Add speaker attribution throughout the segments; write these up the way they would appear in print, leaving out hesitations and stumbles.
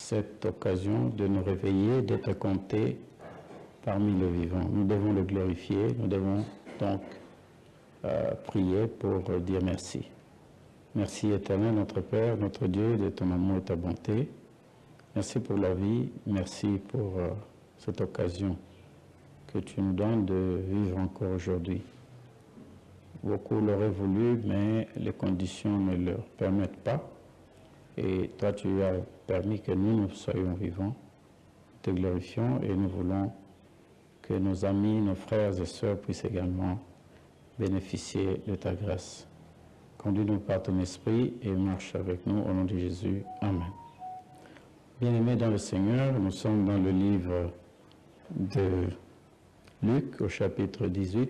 Speaker 1: cette occasion de nous réveiller, d'être comptés parmi les vivants. Nous devons le glorifier, nous devons donc prier pour dire merci. Merci éternel, notre Père, notre Dieu, de ton amour et ta bonté. Merci pour la vie, merci pour cette occasion que tu nous donnes de vivre encore aujourd'hui. Beaucoup l'auraient voulu, mais les conditions ne leur permettent pas. Et toi, tu as permis que nous soyons vivants. Te glorifions et nous voulons que nos amis, nos frères et sœurs puissent également bénéficier de ta grâce. Conduis-nous par ton esprit et marche avec nous au nom de Jésus. Amen. Bien-aimés dans le Seigneur, nous sommes dans le livre de Luc au chapitre 18.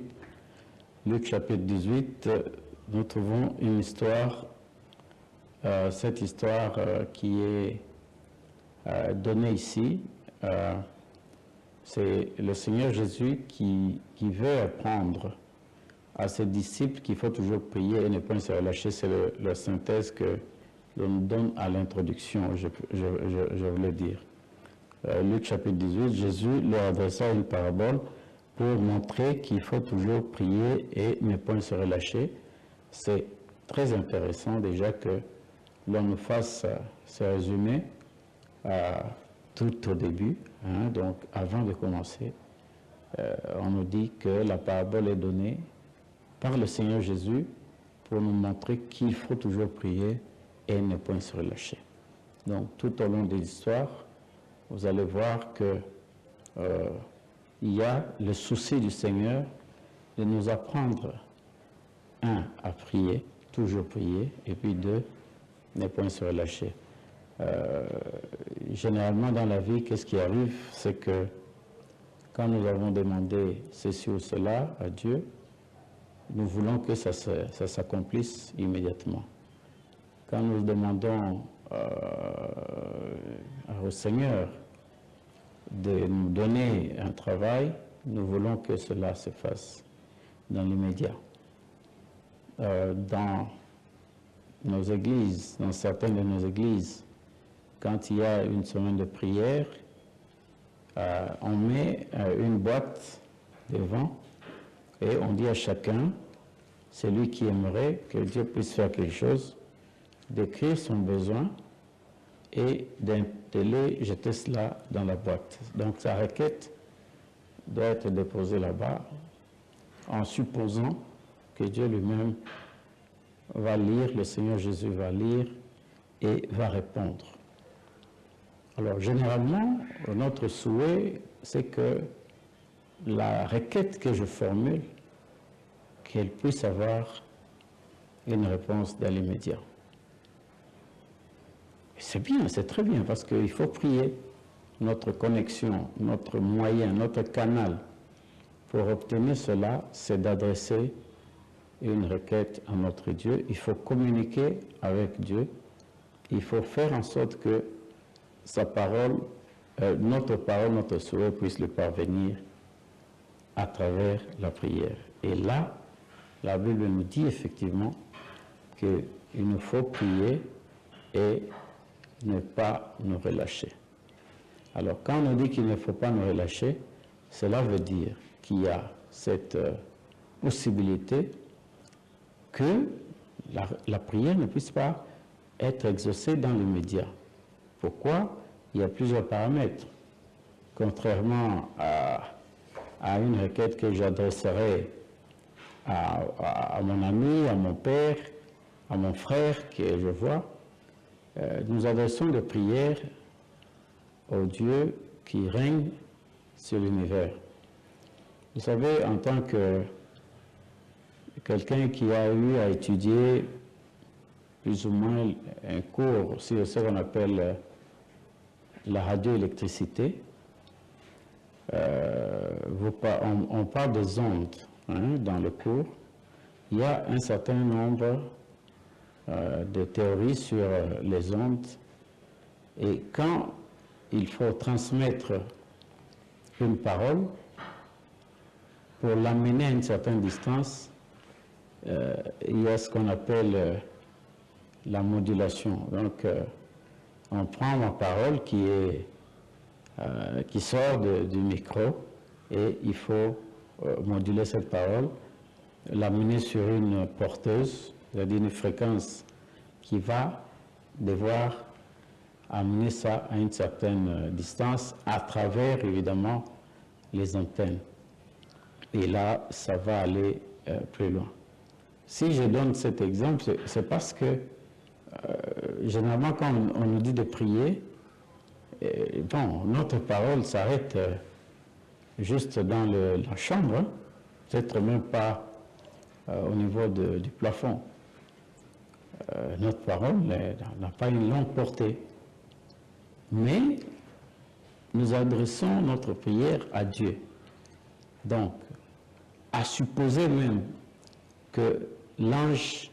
Speaker 1: Luc chapitre 18, nous trouvons une histoire, cette histoire qui est donnée ici. C'est le Seigneur Jésus qui veut apprendre à ses disciples qu'il faut toujours prier et ne pas se relâcher. C'est la synthèse que l'on nous donne à l'introduction, je voulais dire. Luc chapitre 18, Jésus leur adressa une parabole pour montrer qu'il faut toujours prier et ne pas se relâcher. C'est très intéressant déjà que l'on nous fasse ce résumé tout au début. Donc avant de commencer, on nous dit que la parabole est donnée par le Seigneur Jésus pour nous montrer qu'il faut toujours prier et ne pas se relâcher. Donc tout au long de l'histoire, vous allez voir que il y a le souci du Seigneur de nous apprendre, un, à prier, toujours prier, et puis deux, ne pas se relâcher. Généralement dans la vie, qu'est-ce qui arrive? C'est que quand nous avons demandé ceci ou cela à Dieu, nous voulons que ça s'accomplisse immédiatement. Quand nous demandons au Seigneur de nous donner un travail, nous voulons que cela se fasse dans l'immédiat. Dans nos églises, dans certaines de nos églises, quand il y a une semaine de prière, on met une boîte devant et on dit à chacun, celui qui aimerait que Dieu puisse faire quelque chose, d'écrire son besoin et d'intégrer, jeter cela dans la boîte. Donc sa requête doit être déposée là-bas en supposant que Dieu lui-même va lire, le Seigneur Jésus va lire et va répondre. Alors généralement, notre souhait, c'est que la requête que je formule, qu'elle puisse avoir une réponse dans l'immédiat. C'est bien, c'est très bien, parce qu'il faut prier. Notre connexion, notre moyen, notre canal pour obtenir cela, c'est d'adresser une requête à notre Dieu. Il faut communiquer avec Dieu. Il faut faire en sorte que sa parole, notre souhait puisse lui parvenir à travers la prière. Et là, la Bible nous dit effectivement qu'il nous faut prier et ne pas nous relâcher. Alors, quand on nous dit qu'il ne faut pas nous relâcher, cela veut dire qu'il y a cette possibilité que la prière ne puisse pas être exaucée dans l'immédiat. Pourquoi? Il y a plusieurs paramètres. Contrairement à une requête que j'adresserai à mon ami, à mon père, à mon frère que je vois, nous adressons des prières au Dieu qui règne sur l'univers. Vous savez, en tant que quelqu'un qui a eu à étudier plus ou moins un cours sur ce qu'on appelle la radioélectricité, on parle des ondes dans le cours. Il y a un certain nombre de théories sur les ondes, et quand il faut transmettre une parole, pour l'amener à une certaine distance, il y a ce qu'on appelle la modulation. Donc, on prend ma parole qui sort du micro et il faut moduler cette parole, l'amener sur une porteuse, c'est-à-dire une fréquence qui va devoir amener ça à une certaine distance à travers évidemment les antennes. Et là, ça va aller plus loin. Si je donne cet exemple, c'est parce que généralement quand on nous dit de prier, bon, notre parole s'arrête juste dans la chambre, hein, peut-être même pas au niveau du plafond. Notre parole n'a pas une longue portée. Mais nous adressons notre prière à Dieu. Donc, à supposer même que l'ange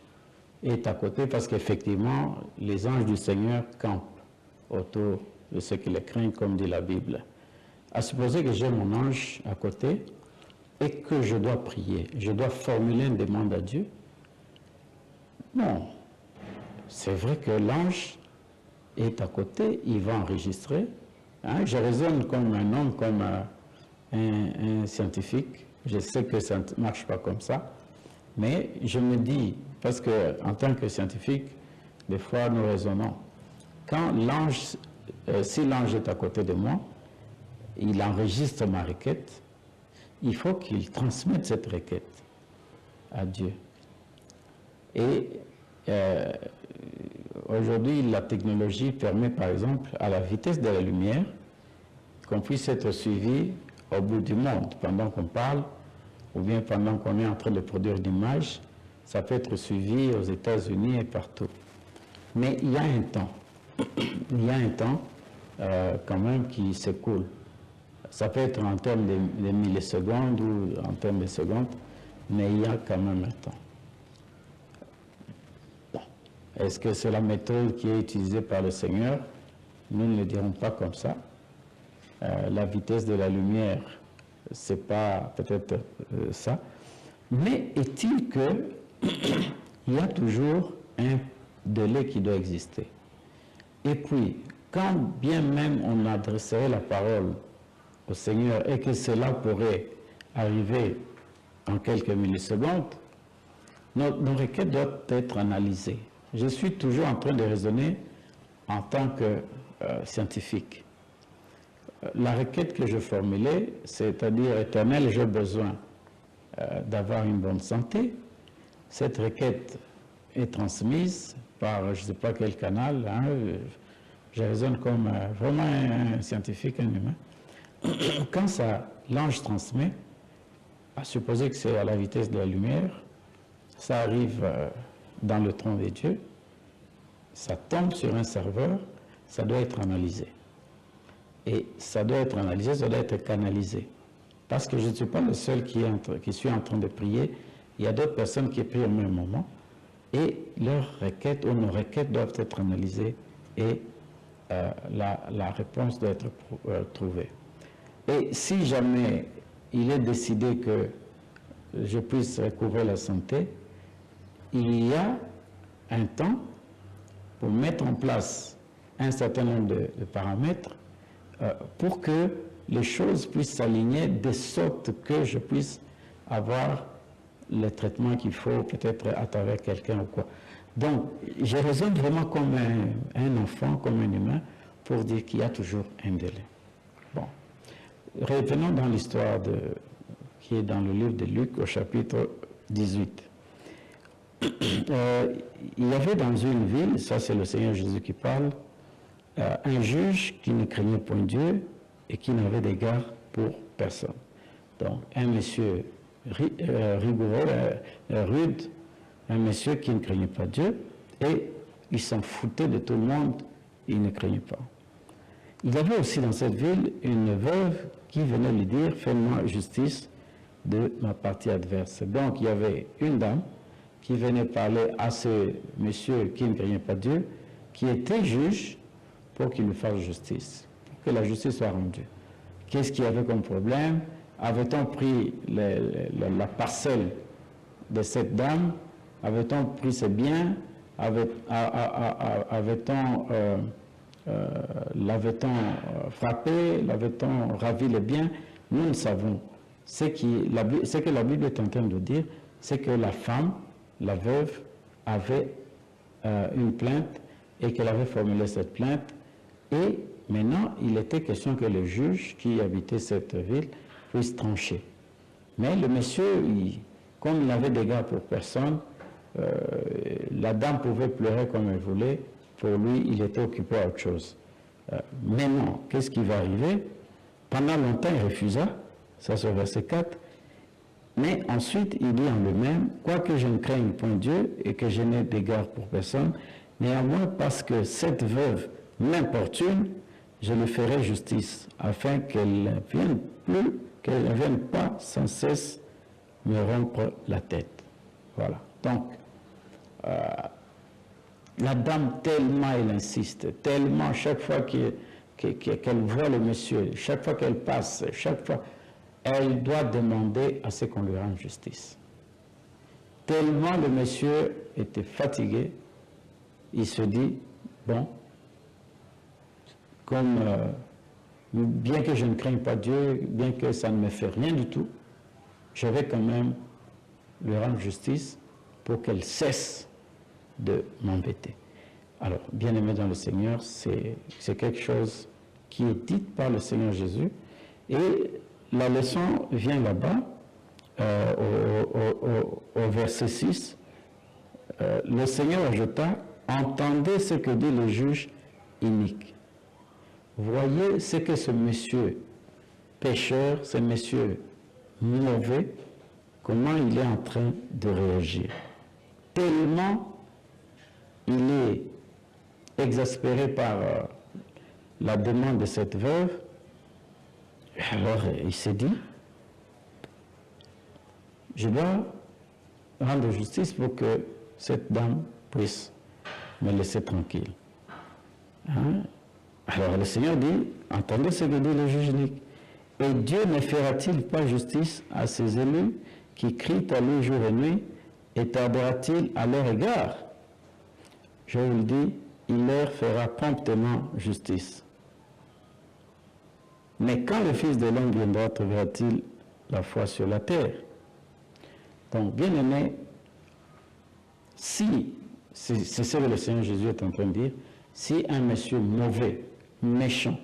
Speaker 1: est à côté, parce qu'effectivement, les anges du Seigneur campent autour de ceux qui les craignent, comme dit la Bible. À supposer que j'ai mon ange à côté et que je dois prier, je dois formuler une demande à Dieu. Non, c'est vrai que l'ange est à côté, il va enregistrer. Hein, je raisonne comme un homme, comme un scientifique. Je sais que ça ne marche pas comme ça, mais je me dis, parce qu'en tant que scientifique, des fois nous raisonnons. Quand l'ange, si l'ange est à côté de moi, il enregistre ma requête, il faut qu'il transmette cette requête à Dieu. Et aujourd'hui, la technologie permet, par exemple, à la vitesse de la lumière, qu'on puisse être suivi au bout du monde pendant qu'on parle, ou bien pendant qu'on est en train de produire d'images. Ça peut être suivi aux États-Unis et partout. Mais il y a un temps, il y a un temps quand même qui s'écoule. Ça peut être en termes de millisecondes ou en termes de secondes, mais il y a quand même un temps. Bon. Est-ce que c'est la méthode qui est utilisée par le Seigneur? Nous ne le dirons pas comme ça. La vitesse de la lumière, c'est pas peut-être ça. Mais est-il que il y a toujours un délai qui doit exister? Et puis, quand bien même on adresserait la parole au Seigneur et que cela pourrait arriver en quelques millisecondes, nos requêtes doivent être analysées. Je suis toujours en train de raisonner en tant que scientifique. La requête que je formulais, c'est-à-dire Éternel, j'ai besoin d'avoir une bonne santé. Cette requête est transmise par je ne sais pas quel canal. Hein, je raisonne comme vraiment un scientifique, un humain. Quand ça, l'ange transmet, à supposer que c'est à la vitesse de la lumière, ça arrive dans le trône de Dieu, ça tombe sur un serveur, ça doit être analysé. Et ça doit être analysé, ça doit être canalisé. Parce que je ne suis pas le seul qui suis en train de prier. Il y a d'autres personnes qui prient au même moment. Et leurs requêtes ou nos requêtes doivent être analysées et la réponse doit être trouvée. Et si jamais il est décidé que je puisse recouvrer la santé, il y a un temps pour mettre en place un certain nombre de paramètres pour que les choses puissent s'aligner de sorte que je puisse avoir le traitement qu'il faut peut-être à travers quelqu'un ou quoi. Donc, je raisonne vraiment comme un enfant, comme un humain, pour dire qu'il y a toujours un délai. Bon. Revenons dans l'histoire qui est dans le livre de Luc au chapitre 18. Il y avait dans une ville, ça c'est le Seigneur Jésus qui parle, un juge qui ne craignait point Dieu et qui n'avait d'égard pour personne. Donc, un monsieur rigoureux, rude, un monsieur qui ne craignait pas Dieu, et il s'en foutait de tout le monde, il ne craignait pas. Il y avait aussi dans cette ville une veuve qui venait lui dire « Fais-moi justice de ma partie adverse ». Donc, il y avait une dame qui venait parler à ce monsieur qui ne craignait pas Dieu, qui était juge, pour qu'il lui fasse justice, pour que la justice soit rendue. Qu'est-ce qu'il y avait comme problème? Avait-on pris la parcelle de cette dame? Avait-on pris ses biens? Avait-on l'avait-on frappé, l'avait-on ravi les biens? Nous ne savons. Ce que la Bible est en train de dire, c'est que la femme, la veuve, avait une plainte et qu'elle avait formulé cette plainte. Et maintenant, il était question que le juge qui habitait cette ville puisse trancher. Mais le monsieur, comme il n'avait d'égard pour personne, la dame pouvait pleurer comme elle voulait. Pour lui, il était occupé à autre chose. Maintenant, qu'est-ce qui va arriver? Pendant longtemps, il refusa. Ça, c'est au verset 4. Mais ensuite, il dit en lui-même, quoique je ne craigne point Dieu et que je n'ai d'égard pour personne, néanmoins, parce que cette veuve m'importune, je lui ferai justice, afin qu'elle ne vienne pas sans cesse me rompre la tête. Voilà. Donc, la dame, tellement elle insiste, tellement chaque fois qu'elle voit le monsieur, chaque fois qu'elle passe, chaque fois, elle doit demander à ce qu'on lui rende justice. Tellement le monsieur était fatigué, il se dit, bon, comme bien que je ne craigne pas Dieu, bien que ça ne me fait rien du tout, je vais quand même lui rendre justice pour qu'elle cesse de m'embêter. Alors, bien-aimé dans le Seigneur, c'est quelque chose qui est dit par le Seigneur Jésus, et la leçon vient là-bas, au verset 6. Le Seigneur ajouta, entendez ce que dit le juge inique. Voyez ce que ce monsieur pécheur, ce monsieur mauvais, comment il est en train de réagir. Tellement il est exaspéré par la demande de cette veuve. Alors il s'est dit, je dois rendre justice pour que cette dame puisse me laisser tranquille. Hein? Alors le Seigneur dit, entendez ce que dit le juge unique. Et Dieu ne fera-t-il pas justice à ses élus qui crient à lui jour et nuit, et tardera-t-il à leur égard? Je vous le dis, il leur fera promptement justice. Mais quand le Fils de l'homme viendra, trouvera-t-il la foi sur la terre? Donc, bien aimé, si, c'est ce que le Seigneur Jésus est en train de dire, si un monsieur mauvais, méchant,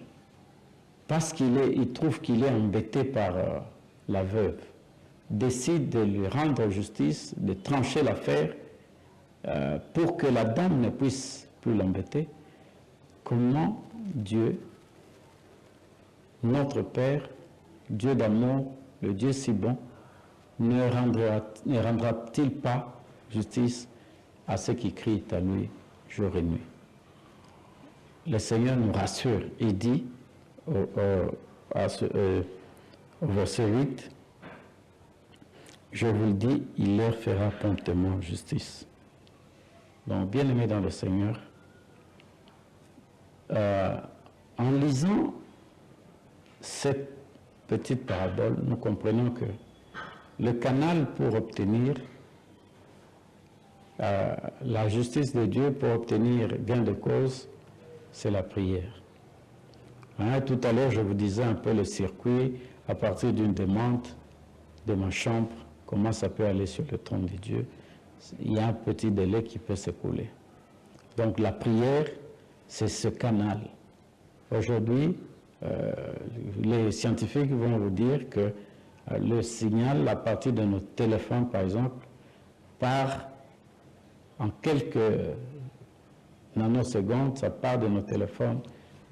Speaker 1: parce qu'il trouve qu'il est embêté par la veuve, décide de lui rendre justice, de trancher l'affaire pour que la dame ne puisse plus l'embêter, comment Dieu, notre Père, Dieu d'amour, le Dieu si bon, ne rendra-t-il pas justice à ceux qui crient à lui jour et nuit? Le Seigneur nous rassure. Il dit au verset 8, je vous le dis, il leur fera promptement justice. Donc, bien aimé dans le Seigneur, en lisant cette petite parabole, nous comprenons que le canal pour obtenir la justice de Dieu, pour obtenir gain de cause, c'est la prière. Hein, tout à l'heure, je vous disais un peu le circuit à partir d'une demande de ma chambre, comment ça peut aller sur le trône de Dieu. Il y a un petit délai qui peut s'écouler. Donc la prière, c'est ce canal. Aujourd'hui, les scientifiques vont vous dire que le signal à partir de notre téléphone, par exemple, part en quelques nanosecondes, ça part de nos téléphones,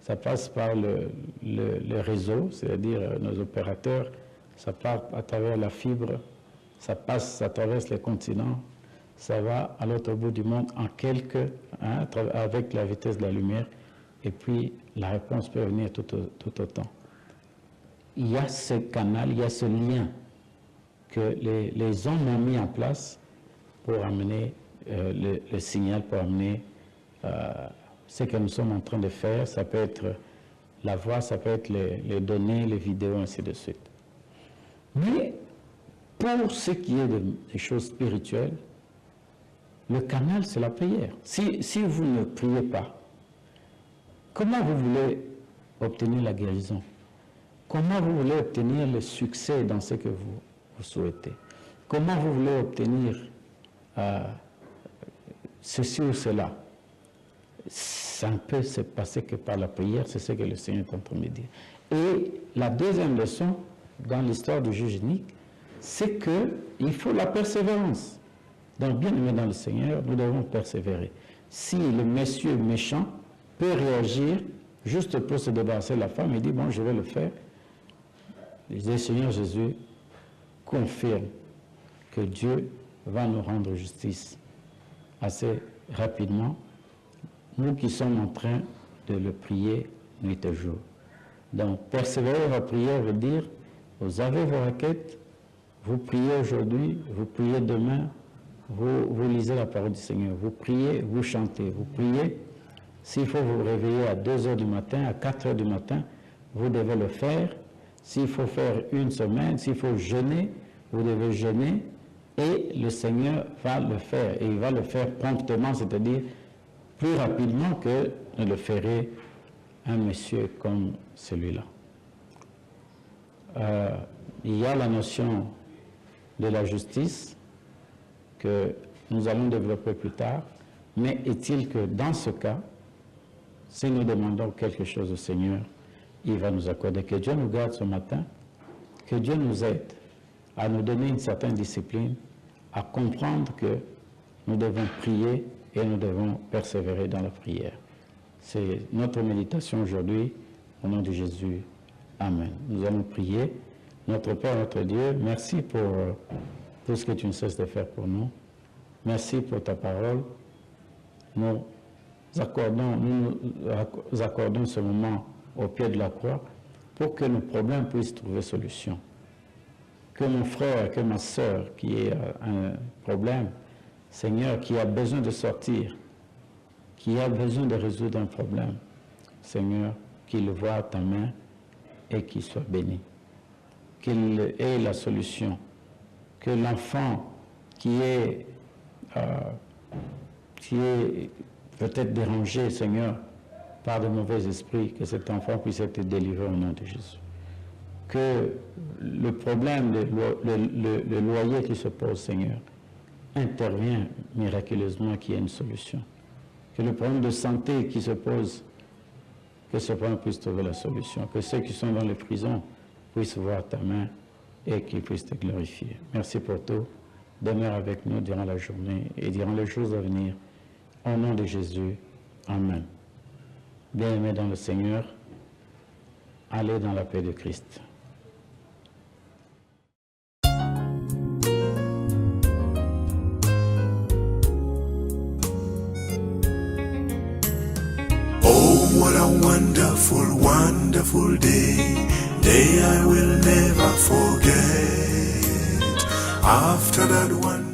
Speaker 1: ça passe par le réseau, c'est-à-dire nos opérateurs, ça part à travers la fibre, ça traverse les continents, ça va à l'autre bout du monde en avec la vitesse de la lumière, et puis la réponse peut venir tout autant. Il y a ce canal, il y a ce lien que les hommes ont mis en place pour amener le signal, pour amener ce que nous sommes en train de faire. Ça peut être la voix, ça peut être les données, les vidéos, ainsi de suite. Mais pour ce qui est des choses spirituelles, le canal, c'est la prière. Si vous ne priez pas, Comment vous voulez obtenir la guérison? Comment vous voulez obtenir le succès dans ce que vous souhaitez? Comment vous voulez obtenir ceci ou cela? Ça ne peut se passer que par la prière, c'est ce que le Seigneur est en train de dire. Et la deuxième leçon dans l'histoire du juge unique, c'est qu'il faut la persévérance. Donc, bien aimé dans le Seigneur, nous devons persévérer. Si le monsieur méchant peut réagir juste pour se débarrasser de la femme, il dit, bon, je vais le faire. Le Seigneur Jésus confirme que Dieu va nous rendre justice assez rapidement, nous qui sommes en train de le prier nuit et jour. Donc, persévérer en prière veut dire, vous avez vos requêtes, vous priez aujourd'hui, vous priez demain, vous lisez la parole du Seigneur, vous priez, vous chantez, vous priez. S'il faut vous réveiller à 2 heures du matin, à 4 heures du matin, vous devez le faire. S'il faut faire une semaine, s'il faut jeûner, vous devez jeûner et le Seigneur va le faire. Et il va le faire promptement, c'est-à-dire plus rapidement que ne le ferait un monsieur comme celui-là. Il y a la notion de la justice que nous allons développer plus tard, mais est-il que dans ce cas, si nous demandons quelque chose au Seigneur, il va nous accorder. Que Dieu nous garde ce matin, que Dieu nous aide à nous donner une certaine discipline, à comprendre que nous devons prier et nous devons persévérer dans la prière. C'est notre méditation aujourd'hui, au nom de Jésus. Amen. Nous allons prier. Notre Père, notre Dieu, merci pour tout ce que tu ne cesses de faire pour nous. Merci pour ta parole. Nous accordons ce moment au pied de la croix pour que nos problèmes puissent trouver solution. Que mon frère, que ma sœur qui ait un problème, Seigneur, qui a besoin de sortir, qui a besoin de résoudre un problème, Seigneur, qu'il le voie à ta main et qu'il soit béni. Qu'il ait la solution. Que l'enfant qui est peut-être dérangé, Seigneur, par de mauvais esprits, que cet enfant puisse être délivré au nom de Jésus. Que le problème, le loyer qui se pose, Seigneur, intervient miraculeusement, qu'il y ait une solution. Que le problème de santé qui se pose, que ce problème puisse trouver la solution. Que ceux qui sont dans les prisons puissent voir ta main et qu'ils puissent te glorifier. Merci pour tout. Demeure avec nous durant la journée et durant les jours à venir. Au nom de Jésus. Amen. Bien-aimés dans le Seigneur, allez dans la paix de Christ.
Speaker 2: What a wonderful, wonderful day I will never forget. After that one